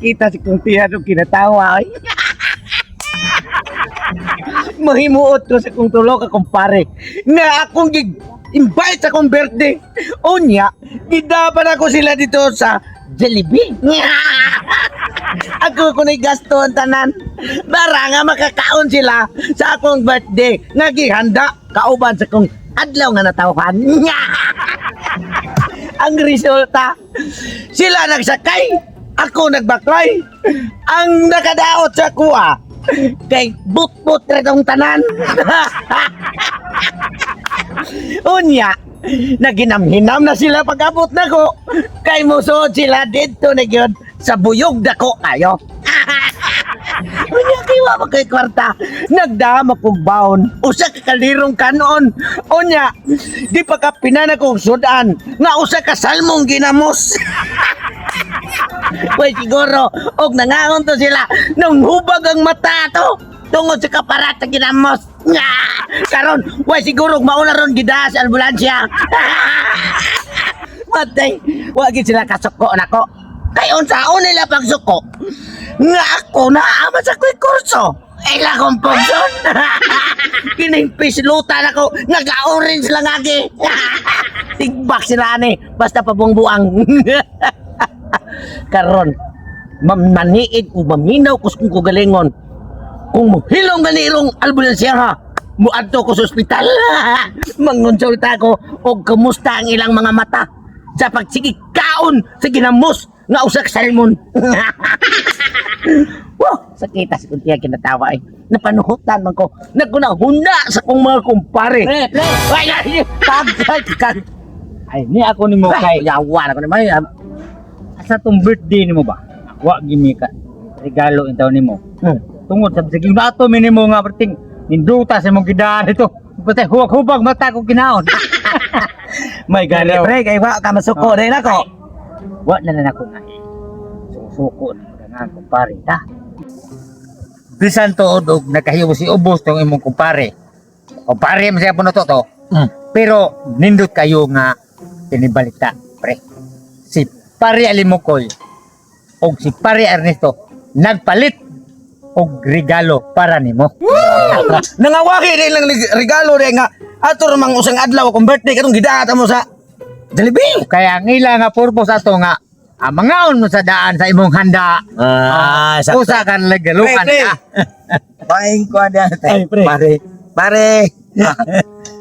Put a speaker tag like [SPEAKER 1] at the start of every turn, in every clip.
[SPEAKER 1] nakita si kong tiyan o kinatawa. Ay. Mahimuot ko sa kong tulo ka kumpare nga akong invite sa kong birthday. Unya, gidapan ako sila dito sa Jollibee. Ako kunay gasto ang tanan para nga makakaon sila sa akong birthday nga gihanda kauban sa kong adlaw nga natawhan. Ang resulta, sila nagsakay, ako nagbaklay. Ang nakadaot sa kuha kay but-but retong tanan. Unya, naginam-hinam na sila pag-abot na ko. Kay musod sila dito na yun sa buyog dako kayo. Unya, kiwa mo kay kwarta. Nagdama kong baon. Usa ka kalirong kanon. Unya, di pa ka pinana kong sudan. Nga usa ka salmong ginamos. Uy, siguro, og nangangon to sila nung hubag ang mata to. Tungod sa kaparat sa ginamos. Nga! Karon, uy, siguro mauna ron gida sa ambulansya. Matay, wag sila kasuko nako. Kay unsaon nila pagsuko nga ako naama sa kuy kurso. Ila kong pagson. Kinimpis luta na ko. Nag-orange lang agi. Tigbak sila ni. Basta pabungbuang. Karon, mamaniid o maminaw ko kung kugalingon. Kung hilong ganirong albulansya ha, muadto ko sa ospital. Mangonsulta ko o kamusta ang ilang mga mata sa pagsigig kaon sa ginamos nga usak salmon. Wow, sakita si kuntiya kinatawa ay. Napanuhutan man ko. Nagkunahunda sa kong mga kumpare.
[SPEAKER 2] Pre.
[SPEAKER 1] Ay, kag.
[SPEAKER 2] Ay, ni ako ni mo kay
[SPEAKER 1] Yawa na ko naman.
[SPEAKER 2] asa tong birthday nimo ba? Wa gimi ka regalo intaw nimo. Tungod sa sige na ato minimo nga perting ninduta sa mong gidaan ito. Patay huwag mata ko kinaon.
[SPEAKER 1] May gani pre, kay wa ka masuko din ako.
[SPEAKER 2] Wa na ako na. Susuko na nga kumpare ta. Bisan to og nakahiwo si ubos tong imong kumpare. Kumpare man siya puno to. Pero nindot kayo nga tinibalita pre. Si Pare Alimokoy og si Pare Ernesto nagpalit og regalo para nimo.
[SPEAKER 1] Nangawaki din lang regalo din nga ato ramang usang adlaw akong birthday katong gidata mo sa Jollibee.
[SPEAKER 2] Kaya ang ila nga purpose ato nga mangaon mo sa daan sa imong handa.
[SPEAKER 1] sakto.
[SPEAKER 2] Usa kan legalukan
[SPEAKER 1] Pre, pre.
[SPEAKER 2] ka.
[SPEAKER 3] Paing ko ada
[SPEAKER 1] Ay, pre.
[SPEAKER 3] Pare.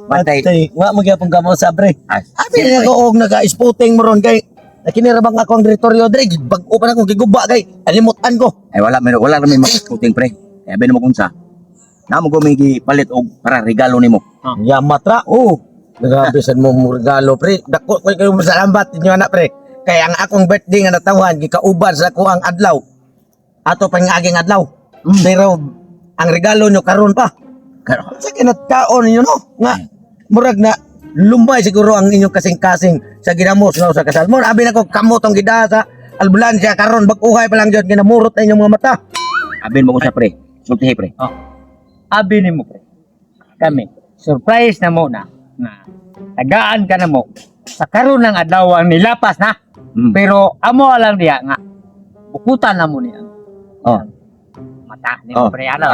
[SPEAKER 3] Matay.
[SPEAKER 1] Tay, wa mo gyapon ka mo sa pre.
[SPEAKER 3] Ah,
[SPEAKER 1] Abi na ko og naka-spotting mo ron kay nakinirabang ako ang teritoryo dre, bag-o pa na akong giguba kay alimutan ko.
[SPEAKER 3] Ay wala rin may makuting pre. Ay ben mo kunsa. Namo ko may palit og para regalo nimo.
[SPEAKER 1] Yamatra. Oh, nagabisan mo mo regalo pre. Dako ko kayo masalambat inyo anak pre. Kaya ang akong birthday nga natawhan gikauban sa ako ang adlaw. Ato pa nga aging adlaw. Pero ang regalo nyo karon pa.
[SPEAKER 3] Karon.
[SPEAKER 1] Sa kinatkaon ninyo no nga murag na lumbay siguro ang inyong kasing-kasing sa ginamos no sa kasalmon. Abi na ko kamotong gida sa albulansya karon bag-uhay pa lang jud ginamurot na inyong mga mata.
[SPEAKER 3] Abin mo ko sa pre. Sultihi pre.
[SPEAKER 2] Abi nimo pre. Kami surprise na mo na nga tagaan ka na mo sa karon ng adlaw ang nilapas na. Pero amo lang diya nga bukutan na mo niya.
[SPEAKER 3] Oh.
[SPEAKER 2] Mata ni pre ano.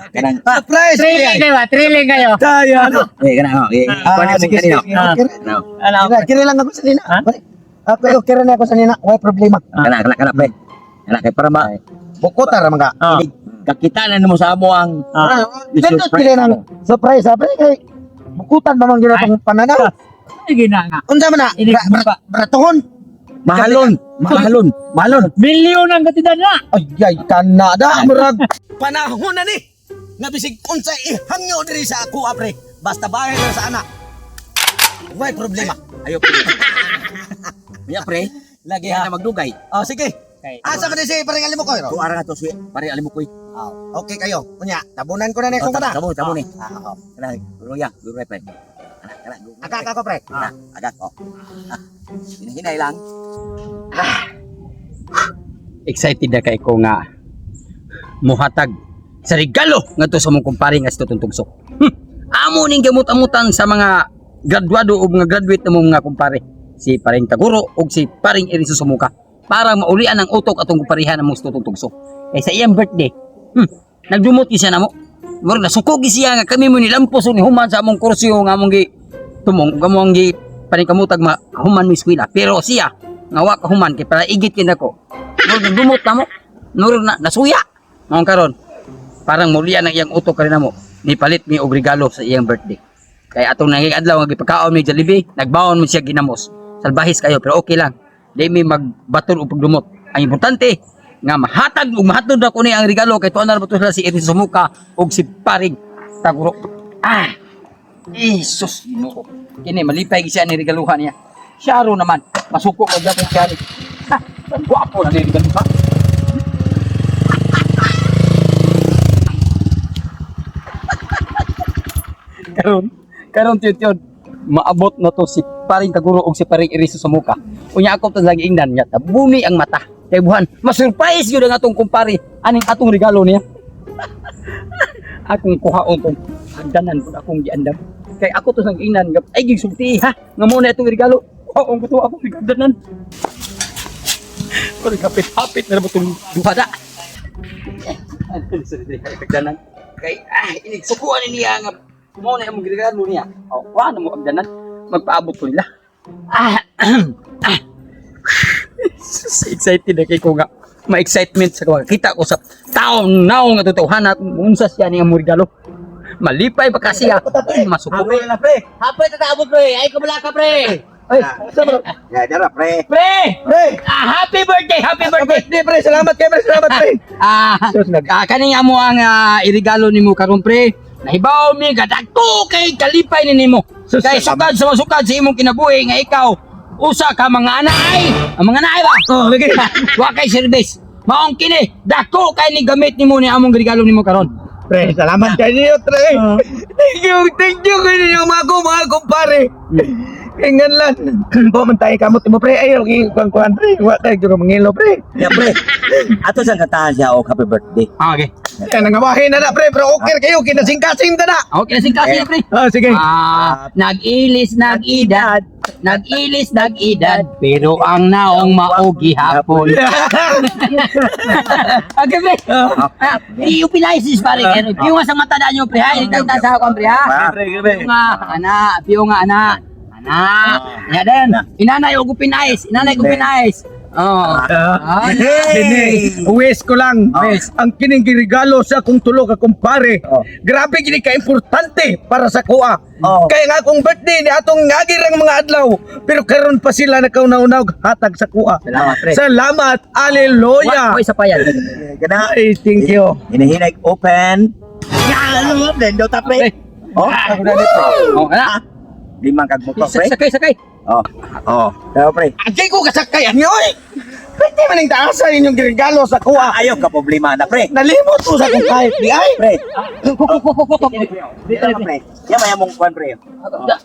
[SPEAKER 3] Kanang
[SPEAKER 1] Surprise!
[SPEAKER 2] Thrilling kayo, thrilling kayo.
[SPEAKER 1] Tayo ano?
[SPEAKER 3] kanang
[SPEAKER 1] Sige, sige.
[SPEAKER 3] Kanang
[SPEAKER 2] Ano?
[SPEAKER 1] Kira lang ako sa nina.
[SPEAKER 2] Ha?
[SPEAKER 1] Pero kira na ako sa nina. Wala problema.
[SPEAKER 3] kanang pre. Kanang kay para ma
[SPEAKER 1] Bukutan raman ka.
[SPEAKER 3] kakita na nimo sa amo ang
[SPEAKER 1] Nandot kila ng surprise ha. Pero kay bukutan ba man gina itong pananaw?
[SPEAKER 2] Sige na nga.
[SPEAKER 1] Unsa man na?
[SPEAKER 2] Inig mo pa.
[SPEAKER 1] Bratohon.
[SPEAKER 3] mahalon.
[SPEAKER 2] Milyon ang katidan na.
[SPEAKER 1] Ay, Canada, murag. Panahon na ni. Nga bisig unsa ihangyo diri sa ako, apre. Basta bahay lang sa anak. May problema.
[SPEAKER 3] Ayo pre. Miya pre.
[SPEAKER 1] Lagi
[SPEAKER 3] Kaya
[SPEAKER 1] ha.
[SPEAKER 3] na magdugay.
[SPEAKER 1] Oh, sige.
[SPEAKER 2] Okay.
[SPEAKER 1] Asa ka din si parang alim mo ko, ro?
[SPEAKER 3] Tuara nga to si pare alimokoy.
[SPEAKER 1] Oh, okay kayo. Kunya, tabunan ko na ni kung mata.
[SPEAKER 3] Tamo ni.
[SPEAKER 1] Oh.
[SPEAKER 3] Kanang luya, luya pre. Kanang
[SPEAKER 1] Akak ako, pre.
[SPEAKER 3] agak oh. Hinay lang.
[SPEAKER 4] Excited na kay ko nga muhatag sa regalo nga to sa mong kumpare nga si Tutong Tugsok. Amo ning gamot-amutan sa mga graduado o mga graduate na mong mga kumpare. Si Paring Taguro o si Paring Eriso Sumuka. para maulian ang utok atong kuparihan ang mong tutugso. Kay sa iyang birthday, nagdumot siya na mo. Murag nasukog siya nga kami mo nilampos ni human sa among kursiyo nga among gi tumong gamong gi paningkamutag human mi eskwela. Pero siya nga wa ka human kay para igit kin ako. Murag nagdumot na mo. Murag na nasuya. Mao karon. Parang mulian ang iyang utok ka rin na mo. Nipalit mi og regalo sa iyang birthday. Kaya atong nanging adlaw nga gipagkaon mi Jollibee, nagbaon mo siya ginamos. Salbahis kayo pero okay lang. Di mi magbaton og pagdumot. Ang importante nga mahatag ug mahatod ako ni ang regalo kay tuan na bato sila si Iris Sumuka ug si Paring Taguro. Jesus Ginoo. Kini malipay gi siya ni regaluhan niya. Syaro naman, masuko og dapat siya. Ang gwapo na ni regaluhan. Karon tiyod maabot na to si Paring Taguro og si Paring Iris Sumuka. Unya ako to lagi ingnan niya tabuni ang mata. Kay buhan, ma-surprise yun ang atong kumpare. Aning atong regalo niya. Akong kuhaon tong hagdanan kung akong giandam. Kay ako to sang ingnan, ay gisulti ha. Nga mo na itong regalo. Oo, gusto akong hagdanan. Pero kapit-hapit na ba itong duhada. Hagdanan. Kay, inigsukuan niya nga mo na yung regalo niya. O, wala mo hagdanan. Magpaabot ko nila. Excited na kay ko nga ma-excitement sa kita ko sa taong naong nga totohanan kung unsa siya niya mo regalo. Malipay ba kasi masuko
[SPEAKER 3] na pre.
[SPEAKER 2] Hapay tataabot pre, ay kumala ka pre.
[SPEAKER 4] ay
[SPEAKER 3] Ya, dara pre.
[SPEAKER 4] happy birthday
[SPEAKER 1] Birthday, pre. Salamat kayo, pre. Salamat, pre.
[SPEAKER 4] Kani nga mo ang iregalo nimo karon pre. Nahibaw mi gadagko kay kalipay ni nimo. Kay sukad sa masukad sa imong kinabuhi nga ikaw usa ka mga anay. Ang mga anay ba?
[SPEAKER 1] Oh, lagi.
[SPEAKER 4] Wa kay service. Maong kini, dako kay ni gamit nimo ni among regalo nimo karon.
[SPEAKER 1] Pre, salamat kayo niyo, pre. Thank you kayo ninyo mga kumpare. Ingan lang. Po man tayo kamot mo, pre. Ayaw, kuhan, pre. Wa tayo juro mangilo, pre.
[SPEAKER 3] Ya pre. Ato sang kantahan siya og happy birthday.
[SPEAKER 4] Okay.
[SPEAKER 1] Yan, nangawahin na pre. Pero okay kayo, kinasing-kasing na na.
[SPEAKER 4] Okay, kasi pre.
[SPEAKER 1] Sige.
[SPEAKER 4] Nag-ilis, nag-idad. Nag-ilis, nag-idad. Pero ang naong maugi hapon. Okay, pre. Yung pinaisis pare. Yung nga sa mata na nyo, pre. Ha? Ito na sa akong, pre. Ha? Piyo nga, anak. Piyo nga, anak. Anak. Yan din. Inanay ko pinais. Inanay ko pinais.
[SPEAKER 1] Dini, uwes ko lang. Ang kining regalo sa akong tulo ka kumpare. Grabe gini ka importante para sa kuha. Kaya nga akong birthday ni atong ngagirang mga adlaw. Pero karon pa sila nakaunaw-unaw hatag sa kuha.
[SPEAKER 4] Salamat, pre.
[SPEAKER 1] Salamat. Hallelujah.
[SPEAKER 4] Hoy, sa payan.
[SPEAKER 3] Kana
[SPEAKER 1] Ay, thank you.
[SPEAKER 3] hinahinay open. Yan, blendo ta pre. Oh,
[SPEAKER 4] Anak.
[SPEAKER 3] limang kag motor pre.
[SPEAKER 4] Sakay.
[SPEAKER 3] Kaya pre.
[SPEAKER 1] Agay ko kasakayan niyo eh. Pwede man yung taasan inyong regalo sa kuha.
[SPEAKER 3] Ayaw ka problema na pre.
[SPEAKER 1] Nalimot ko sa kung kahit di ay.
[SPEAKER 3] Pre. Dito na pre. Yan maya mong kwan pre.
[SPEAKER 4] Itas.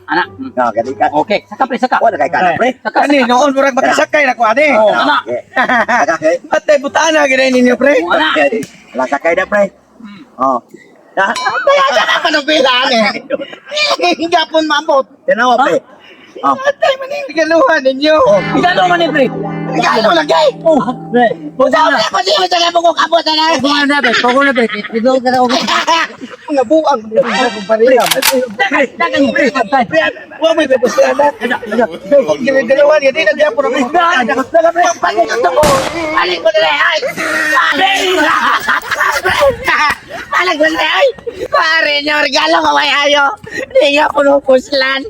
[SPEAKER 4] Anak.
[SPEAKER 3] Gadi ka.
[SPEAKER 4] Okay, saka pre, saka.
[SPEAKER 3] Wala kay kana pre.
[SPEAKER 1] Kani, noon murag makasakay na ko ade.
[SPEAKER 4] Anak.
[SPEAKER 3] Okay.
[SPEAKER 1] Ate, butana gina ninyo, pre.
[SPEAKER 4] Anak.
[SPEAKER 3] Wala sakay na pre. Oh.
[SPEAKER 1] Kaya ka na panubilan eh. Gapon mamot.
[SPEAKER 3] Tinawa pre.
[SPEAKER 1] Ate, manigaluhan ninyo.
[SPEAKER 4] Igano man ni pre.
[SPEAKER 1] Gano lagay.
[SPEAKER 4] Pre.
[SPEAKER 1] Sabi ako siya, masala mo kung kapot na.
[SPEAKER 4] Pagod na pre. Dito ka ako.
[SPEAKER 1] Mga buang.
[SPEAKER 4] Dagan mo pre.
[SPEAKER 1] Huwag may bebusyan na. Ginagaluhan, yan din nagyapon ang bebusyan. Pagod ko. Aling ko nila, ay. Aling ko nila, ay. Pare niyo, regalo ko may ayo. Hindi niyo pinupuslan.